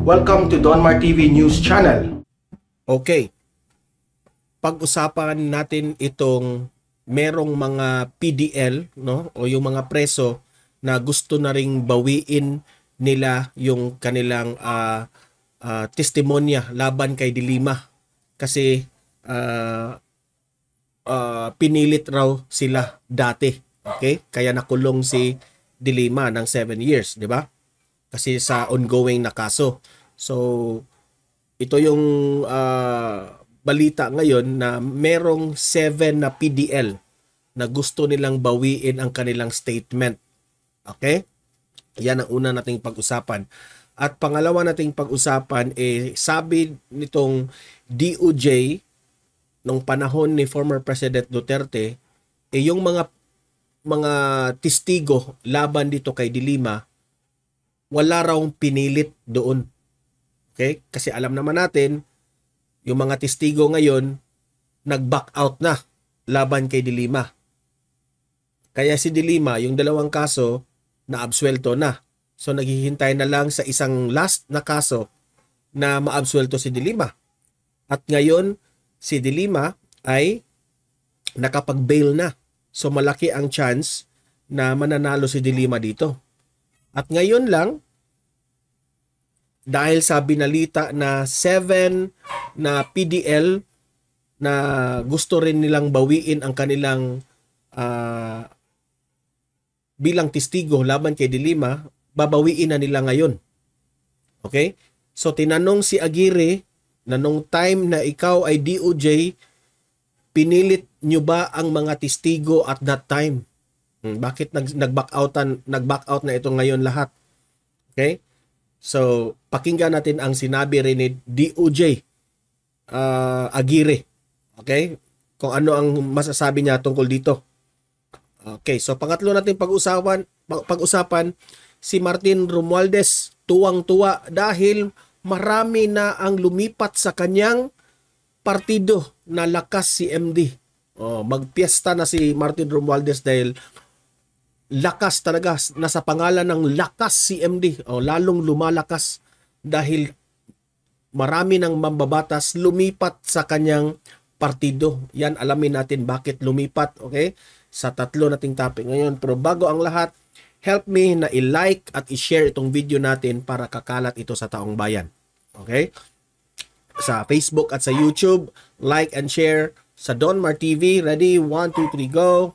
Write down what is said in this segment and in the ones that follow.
Welcome to Donmar TV News Channel. Okay. Pag-usapan natin itong merong mga PDL, no, o yung mga preso na gusto na ring bawiin nila yung kanilang testimonya laban kay De Lima kasi pinilit raw sila dati. Okay? Kaya nakulong si De Lima ng 7 years, di ba? Kasi sa ongoing na kaso. So, ito yung balita ngayon na merong 7 na PDL na gusto nilang bawiin ang kanilang statement. Okay? Yan ang una nating pag-usapan. At pangalawa nating pag-usapan, sabi nitong DOJ nung panahon ni former President Duterte, yung mga testigo laban dito kay De Lima, wala raw pinilit doon. Okay? Kasi alam naman natin, yung mga testigo ngayon, nag-back out na laban kay De Lima. Kaya si De Lima, yung dalawang kaso, na-absuelto na. So naghihintay na lang sa isang last na kaso na ma-absuelto si De Lima. At ngayon, si De Lima ay nakapag-bail na. So malaki ang chance na mananalo si De Lima dito. At ngayon lang, dahil sa binalita na 7 na PDL na gusto rin nilang bawiin ang kanilang bilang testigo laban kay De Lima, babawiin na nila ngayon. Okay? So tinanong si Aguirre na nung time na ikaw ay DOJ, pinilit nyo ba ang mga testigo at that time? Bakit nag-back out na ito ngayon lahat? Okay? So, pakinggan natin ang sinabi rin ni DOJ Aguirre. Okay? Kung ano ang masasabi niya tungkol dito. Okay, so pangatlo natin pag-usapan si Martin Romualdez, tuwang-tuwa dahil marami na ang lumipat sa kanyang partido na Lakas si MD. Magpiesta na si Martin Romualdez dahil lakas talaga, nasa pangalan ng Lakas si MD. Lalong lumalakas dahil marami ng mambabatas lumipat sa kanyang partido. Yan, alamin natin bakit lumipat, okay? Sa tatlo nating topic ngayon. Pero bago ang lahat, help me na i-like at i-share itong video natin para kakalat ito sa taong bayan. Okay? Sa Facebook at sa YouTube, like and share. Sa Donmar TV, ready? 1, 2, 3, go!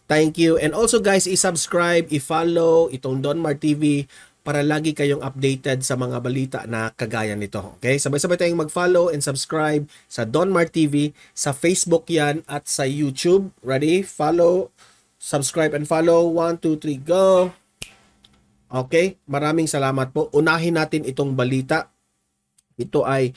Thank you. And also guys, i-subscribe, i-follow itong Donmar TV para lagi kayong updated sa mga balita na kagaya nito. Okay? Sabay-sabay tayong mag-follow and subscribe sa Donmar TV, sa Facebook yan at sa YouTube. Ready? Follow, subscribe and follow. 1, 2, 3, go! Okay? Maraming salamat po. Unahin natin itong balita. Ito ay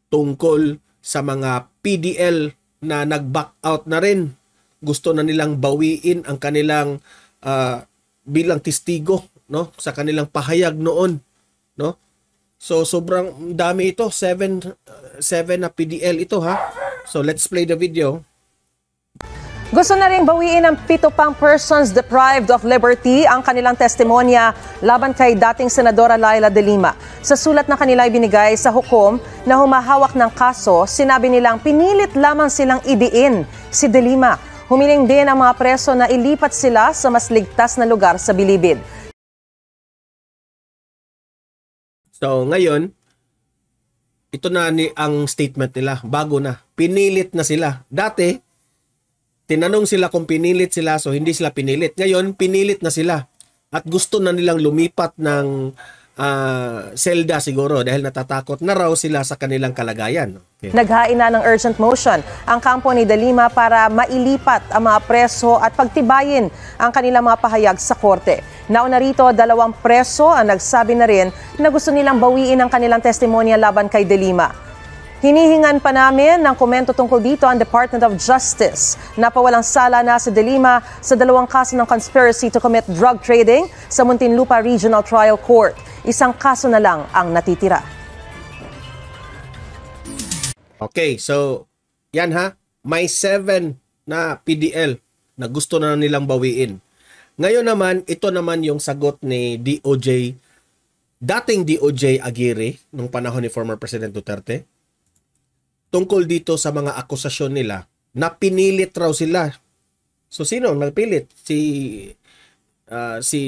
tungkol sa mga PDL na nag-back out na rin. Gusto na nilang bawiin ang kanilang bilang testigo, no, sa kanilang pahayag noon, no? So sobrang dami ito, 7 na PDL ito, ha. So let's play the video. Gusto na ring bawiin ng 7 pang persons deprived of liberty ang kanilang testimonya laban kay dating Senadora Laila De Lima. Sa sulat na kanila ibinigay sa hukom na humahawak ng kaso, sinabi nilang pinilit lamang silang idiin si De Lima. Humiling din ang mga preso na ilipat sila sa mas ligtas na lugar sa Bilibid. So ngayon, ito na ang statement nila, bago na. Pinilit na sila. Dati, tinanong sila kung pinilit sila, so hindi sila pinilit. Ngayon, pinilit na sila. At gusto na nilang lumipat ng selda siguro dahil natatakot na raw sila sa kanilang kalagayan. Okay. Naghain na ng urgent motion ang kampo ni De Lima para mailipat ang mga preso at pagtibayin ang kanilang mga pahayag sa korte. Nauna rito, 2 preso ang nagsabi na rin na gusto nilang bawiin ang kanilang testimonya laban kay De Lima. Hinihingan pa namin ng komento tungkol dito ang Department of Justice. Napawalang sala na si De Lima sa 2 kaso ng conspiracy to commit drug trading sa Muntinlupa Regional Trial Court. Isang kaso na lang ang natitira. Okay, so yan ha, may 7 na PDL na gusto na nilang bawiin. Ngayon naman, ito naman yung sagot ni DOJ dating DOJ Aguirre nung panahon ni former President Duterte tungkol dito sa mga akusasyon nila na pinilit raw sila. So sino ang nagpilit? Si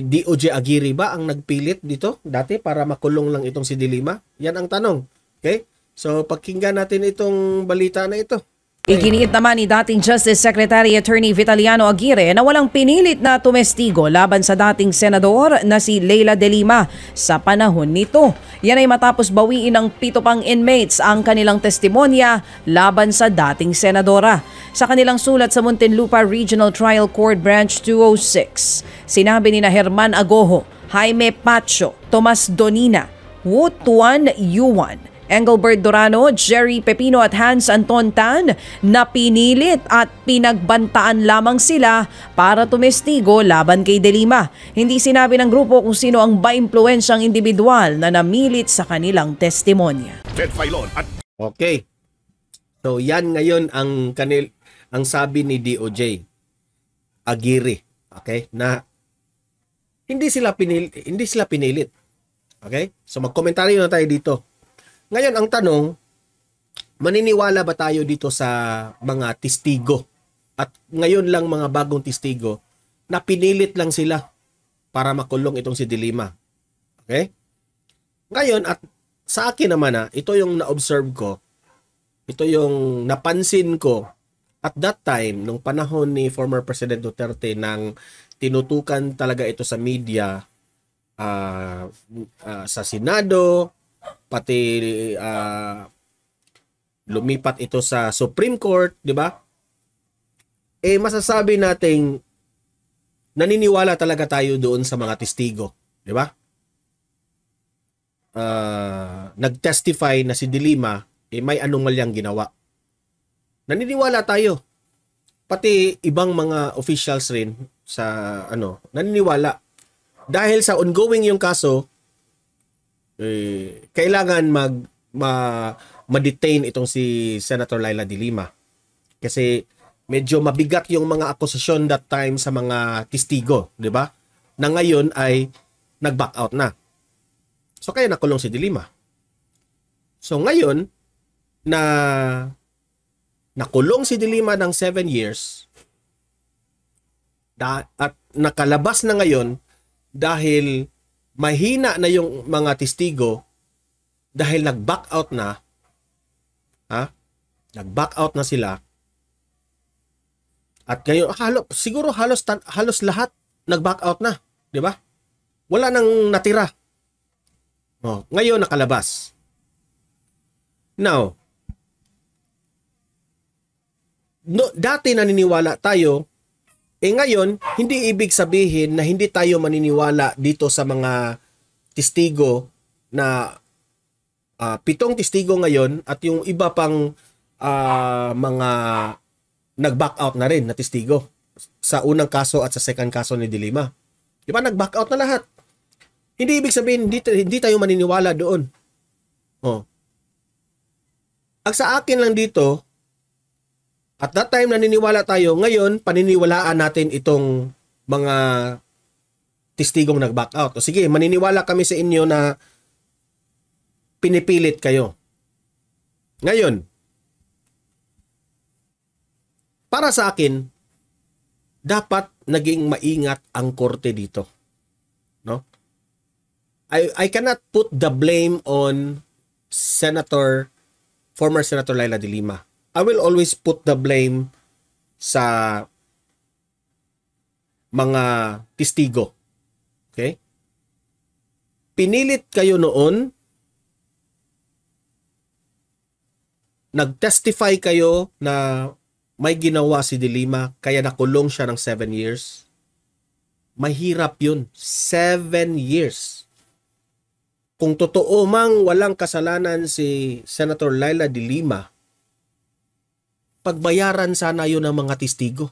DOJ Aguirre ba ang nagpilit dito dati para makulong lang itong si De Lima? Yan ang tanong. Okay? So pakinggan natin itong balita na ito. Iginiit naman ni dating Justice Secretary Attorney Vitaliano Aguirre na walang pinilit na tumestigo laban sa dating senador na si Leila De Lima sa panahon nito. Yan ay matapos bawiin ng 7 pang inmates ang kanilang testimonya laban sa dating senadora. Sa kanilang sulat sa Muntinlupa Regional Trial Court Branch 206, sinabi ni Herman Agoho, Jaime Pacho, Tomas Donina, Wu Tuan Yuan, Engelbert Dorano, Jerry Pepino at Hans Anton Tan na pinilit at pinagbantaan lamang sila para tumestigo laban kay De Lima. Hindi sinabi ng grupo kung sino ang ba-impluensyang individual na namilit sa kanilang testimonya. Okay. So yan ngayon ang sabi ni DOJ Aguirre, okay? Na hindi sila pinilit. Okay? So magkomentaryo na tayo dito. Ngayon, ang tanong, maniniwala ba tayo dito sa mga testigo? At ngayon lang mga bagong testigo na pinilit lang sila para makulong itong si De Lima. Okay? Ngayon, at sa akin naman ito yung na-observe ko, ito yung napansin ko at that time, nung panahon ni former President Duterte nang tinutukan talaga ito sa media, sa Senado, pati lumipat ito sa Supreme Court, di ba? Masasabi nating naniniwala talaga tayo doon sa mga testigo, di ba? Nag-testify na si De Lima may anomalyang ginawa. Naniniwala tayo. Pati ibang mga officials rin sa naniniwala. Dahil sa ongoing yung kaso, kailangan ma-detain itong si Senator Leila De Lima. Kasi medyo mabigat yung mga akusasyon that time sa mga testigo, di ba? Na ngayon ay nag-back out na. So kaya nakulong si De Lima. So ngayon na nakulong si De Lima ng 7 years at nakalabas na ngayon dahil mahina na yung mga testigo dahil nag-back out na. Nag-back out na sila. At ngayon, siguro halos lahat nag-back out na. Di ba? Wala nang natira. Ngayon, nakalabas. Now, dati naniniwala tayo, ngayon, hindi ibig sabihin na hindi tayo maniniwala dito sa mga testigo na 7 testigo ngayon at yung iba pang mga nag-back out na rin na testigo sa unang kaso at sa second kaso ni De Lima. Di ba? Nag-back out na lahat. Hindi ibig sabihin hindi tayo maniniwala doon. Ang sa akin lang dito, at that time naniniwala tayo, ngayon paniniwalaan natin itong mga testigong nag-back out. O sige, maniniwala kami sa inyo na pinipilit kayo. Ngayon, para sa akin, dapat naging maingat ang korte dito. No? I cannot put the blame on former Senator Leila De Lima. I will always put the blame sa mga testigo. Okay? Pinilit kayo noon, nag-testify kayo na may ginawa si De Lima kaya nakulong siya ng 7 years. Mahirap yun. 7 years. Kung totoo mang walang kasalanan si Senator Leila De Lima, pagbayaran sana yun ng mga testigo.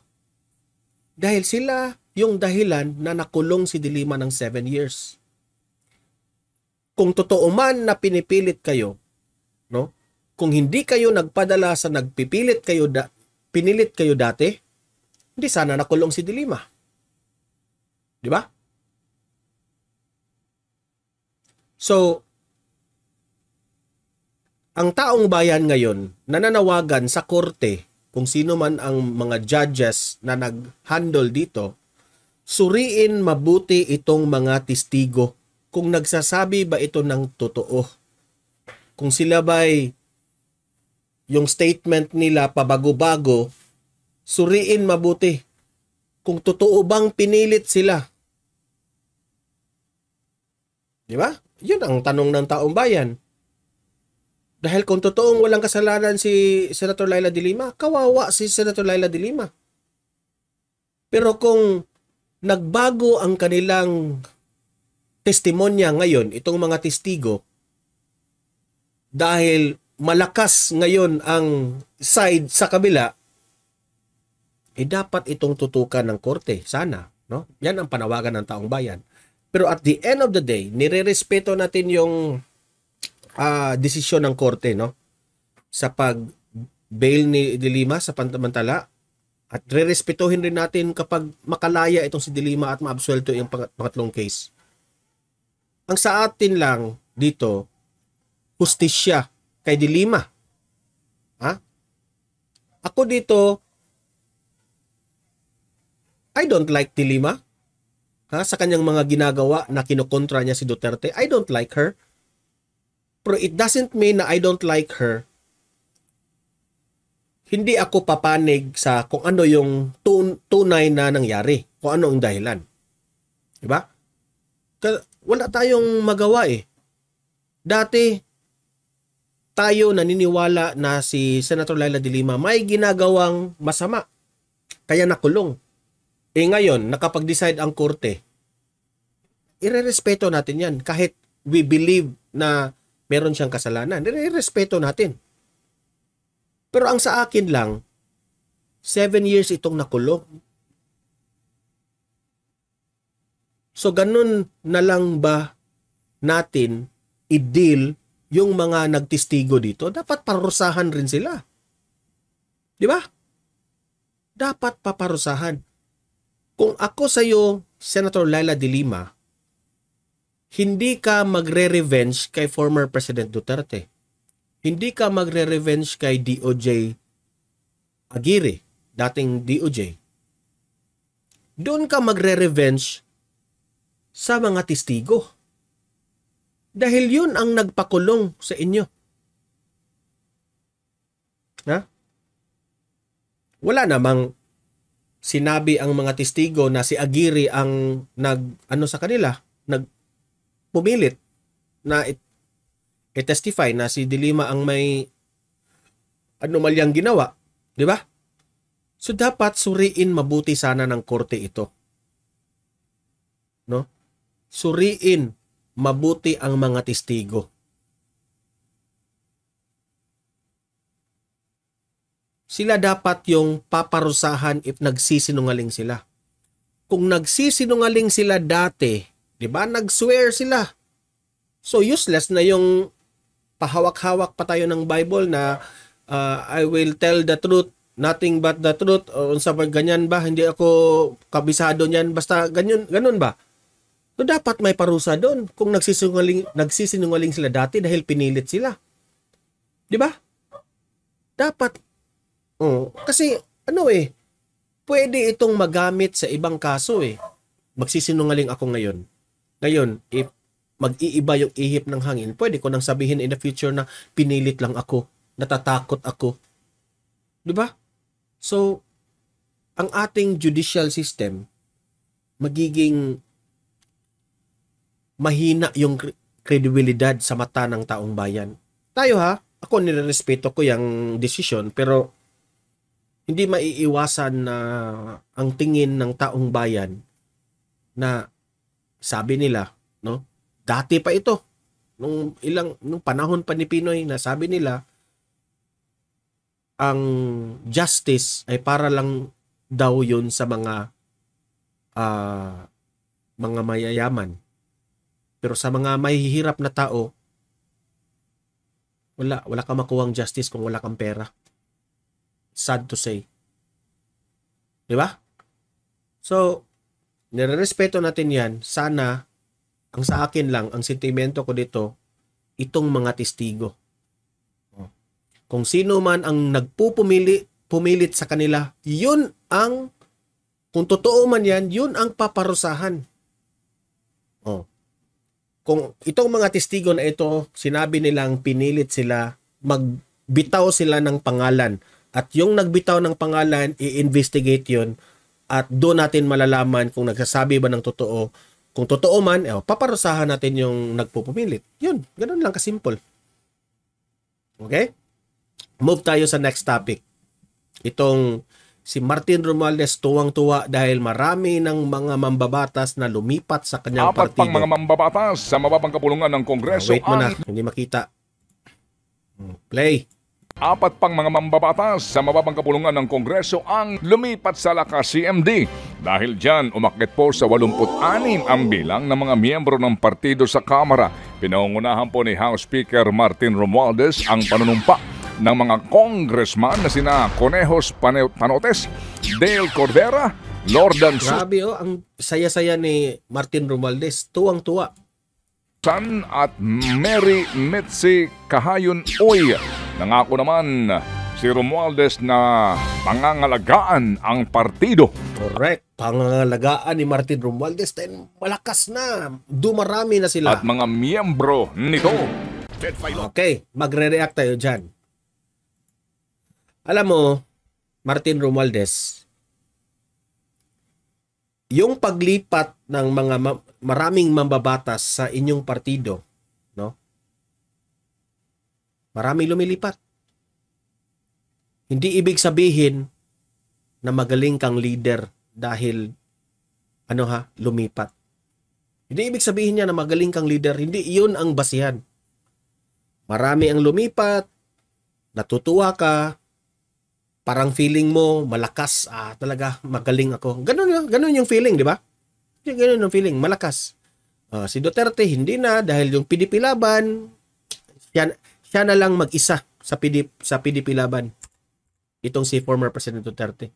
Dahil sila yung dahilan na nakulong si De Lima ng 7 years. Kung totoo man na pinipilit kayo, no? Kung hindi kayo nagpadala sa pinilit kayo dati, hindi sana nakulong si De Lima. Di ba? So, ang taong bayan ngayon, nananawagan sa korte, kung sino man ang mga judges na nag-handle dito, suriin mabuti itong mga testigo kung nagsasabi ba ito ng totoo. Kung sila ba'y yung statement nila pabago-bago, suriin mabuti kung totoo bang pinilit sila. Di ba? Yun ang tanong ng taong bayan. Dahil kung totoong walang kasalanan si Senator Laila de Lima, kawawa si Senator Laila de Lima. Pero kung nagbago ang kanilang testimonya ngayon, itong mga testigo, dahil malakas ngayon ang side sa kabila, dapat itong tutukan ng korte. Sana. No? Yan ang panawagan ng taong bayan. Pero at the end of the day, nirerespeto natin yung desisyon ng korte, no? Sa pag-bail ni De Lima sa pansamantala, at rerespetuhin rin natin kapag makalaya itong si De Lima at maabsuelto yung pangatlong case. Ang sa atin lang dito, hustisya kay De Lima. Ha? Ako dito, I don't like De Lima. Ha? Sa kanyang mga ginagawa na kinukontra niya si Duterte, I don't like her. Pero it doesn't mean na I don't like her. Hindi ako papanig sa kung ano yung tunay na nangyari. Kung ano ang dahilan. Diba? Wala tayong magawa eh. Dati, tayo naniniwala na si Senator Laila de Lima may ginagawang masama. Kaya nakulong. Ngayon, nakapag-decide ang korte. Irerespeto natin yan. Kahit we believe na meron siyang kasalanan. Respeto natin. Pero ang sa akin lang, 7 years itong nakulong. So ganun na lang ba natin i-deal yung mga nagtestigo dito? Dapat parusahan rin sila. Di ba? Dapat paparusahan. Kung ako sa'yo, Senator Laila de Lima, hindi ka magre-revenge kay former President Duterte. Hindi ka magre-revenge kay DOJ Aguirre, dating DOJ. Doon ka magre-revenge sa mga testigo. Dahil yun ang nagpakulong sa inyo. Ha? Wala namang sinabi ang mga testigo na si Aguirre ang sa kanila, pumilit na i-testify na si De Lima ang may anomalyang ginawa. Di ba? So dapat suriin mabuti sana ng korte ito. No? Suriin mabuti ang mga testigo. Sila dapat yung paparusahan if nagsisinungaling sila. Kung nagsisinungaling sila dati, di ba? Nag-swear sila. So useless na yung pahawak-hawak pa tayo ng Bible na I will tell the truth, nothing but the truth. O sa ganyan ba? Hindi ako kabisado niyan. Basta ganun ba? So dapat may parusa doon kung nagsisinungaling sila dati dahil pinilit sila. Di ba? Dapat. Kasi pwede itong magamit sa ibang kaso eh. Magsisinungaling ako ngayon. Ngayon, if mag-iiba yung ihip ng hangin, pwede ko nang sabihin in the future na pinilit lang ako, natatakot ako. Di ba? So, ang ating judicial system, magiging mahina yung kredibilidad sa mata ng taong bayan. Tayo ako nirerespeto ko yung desisyon, pero hindi maiiwasan na ang tingin ng taong bayan na sabi nila, no? Dati pa ito, nung panahon pa ni Pinoy, na sabi nila ang justice ay para lang daw yun sa mga mayayaman. Pero sa mga mahihirap na tao, wala kang makuhang justice kung wala kang pera. Sad to say. Di ba? So, nirerespeto natin yan. Sana Ang sa akin lang, ang sentimento ko dito, itong mga testigo. Kung sino man ang pumilit sa kanila, kung totoo man yan, yun ang paparusahan. Kung itong mga testigo na ito, sinabi nilang pinilit sila, magbitaw sila ng pangalan. At yung nagbitaw ng pangalan, i-investigate yun. At doon natin malalaman kung nagsasabi ba ng totoo. Kung totoo man, paparusahan natin yung nagpupumilit. Yun, ganun lang kasimple. Okay? Move tayo sa next topic. Itong si Martin Romualdez tuwang-tuwa dahil marami ng mga mambabatas na lumipat sa kanyang partido. 4 pang mga mambabatas sa mababang kapulungan ng Kongreso Wait mo na, hindi makita. Play. 4 pang mga mambabatas sa mababang kapulungan ng Kongreso ang lumipat sa lakas CMD. Dahil dyan, umakyat po sa 86 ang bilang ng mga miyembro ng partido sa Kamara. Pinangungunahan po ni House Speaker Martin Romualdez ang panunumpa ng mga congressman na sina Conejos Panotes, Dale Cordera, Lordan Grabe ang saya-saya ni Martin Romualdez. Tuwang-tuwa. Susan at Mary Mitzi Kahayon Uy. Nangako naman si Romualdez na pangangalagaan ang partido. Correct. Pangangalagaan ni Martin Romualdez dahil malakas na. Dumarami na sila. At mga miyembro nito. Okay, magre-react tayo dyan. Alam mo, Martin Romualdez, yung paglipat ng mga maraming mambabatas sa inyong partido, no? Marami lumilipat. Hindi ibig sabihin na magaling kang leader dahil lumipat. Hindi ibig sabihin niya na magaling kang leader, hindi iyon ang basihan. Marami ang lumipat, natutuwa ka, parang feeling mo malakas, talaga magaling ako. Ganun yung feeling, di ba? Ganun yung feeling, malakas. Si Duterte hindi na dahil yung PDP laban, siya na lang mag-isa sa PDP laban. Itong si former President Duterte.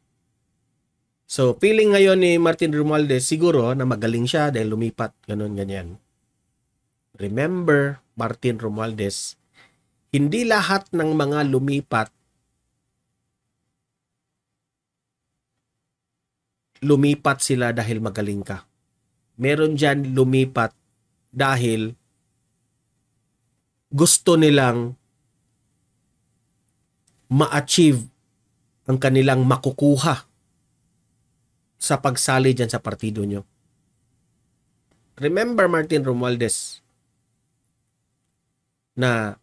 So, feeling ngayon ni Martin Romualdez siguro na magaling siya dahil lumipat, ganyan. Remember, Martin Romualdez, hindi lahat ng mga lumipat sila dahil magaling ka. Meron dyan lumipat dahil gusto nilang ma-achieve ang kanilang makukuha sa pagsali dyan sa partido nyo. Remember, Martin Romualdez, na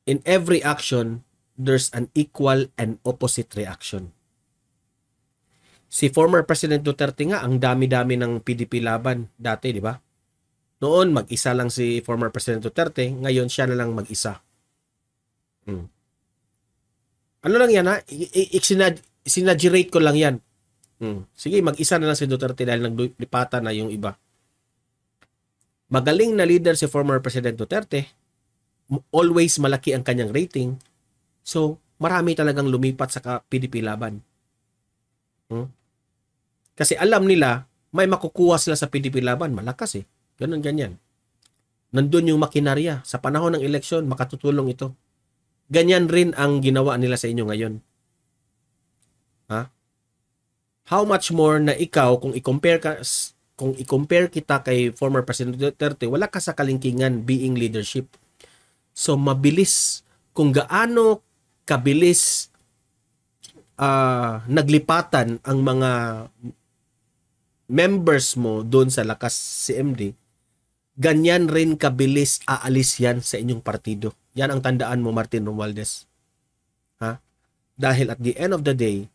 in every action, there's an equal and opposite reaction. Si former President Duterte nga, ang dami-dami ng PDP laban dati, di ba? Noon, mag-isa lang si former President Duterte, ngayon siya na lang mag-isa. Ano lang yan, ha? Sinaggerate ko lang yan. Sige, mag-isa na lang si Duterte dahil naglipatan na yung iba. Magaling na leader si former President Duterte. Always malaki ang kanyang rating. So, marami talagang lumipat sa PDP laban. Kasi alam nila, may makukuha sila sa PDP laban. Malakas ganyan. Nandun yung makinarya. Sa panahon ng eleksyon, makatutulong ito. Ganyan rin ang ginawa nila sa inyo ngayon. How much more na ikaw, kung i-compare kita kay former President Duterte, wala ka sa kalingkingan being leadership. So, mabilis. Kung gaano kabilis naglipatan ang mga members mo doon sa lakas CMD, ganyan rin kabilis aalis yan sa inyong partido. Yan ang tandaan mo, Martin Romualdez. Dahil at the end of the day,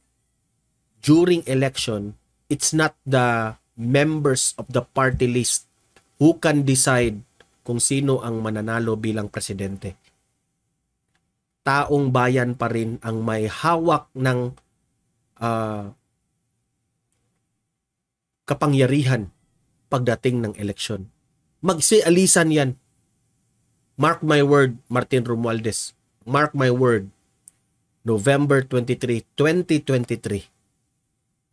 during election, it's not the members of the party list who can decide kung sino ang mananalo bilang presidente. Taong bayan pa rin ang may hawak ng kapangyarihan pagdating ng eleksyon. Magsialisan yan. Mark my word, Martin Romualdez. Mark my word. November 23, 2023.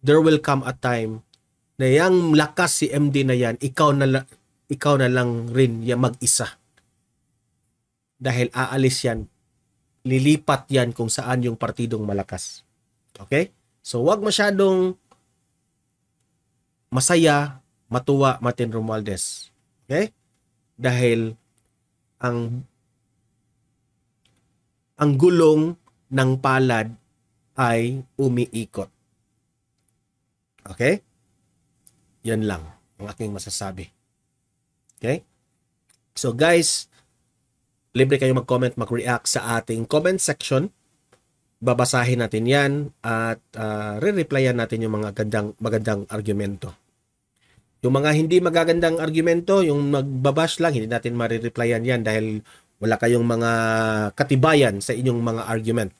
There will come a time na yang lakas si MD na yan, ikaw na lang rin yan mag-isa. Dahil aalis yan, lilipat yan kung saan yung partidong malakas. Okay? So wag masyadong masaya, matuwa Martin Romualdez. Okay? Dahil ang gulong ng palad ay umiikot. Okay? Yan lang ang aking masasabi. Okay? So guys, libre kayo mag-comment, mag-react sa ating comment section. Babasahin natin yan at re-replyan natin yung mga magandang argumento. Yung mga hindi magagandang argumento, yung magbabash lang, hindi natin ma-replyan yan dahil wala kayong mga katibayan sa inyong mga argument.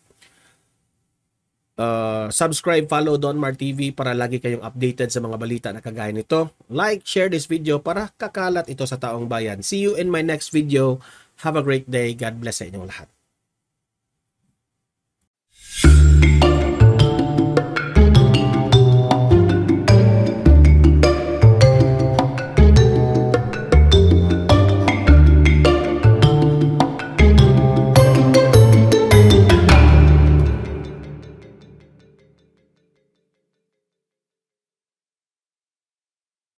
Subscribe, follow Don Mar TV para lagi kayong updated sa mga balita na kagaya nito. Like, share this video para kakalat ito sa taong bayan. See you in my next video. Have a great day. God bless sa inyong lahat.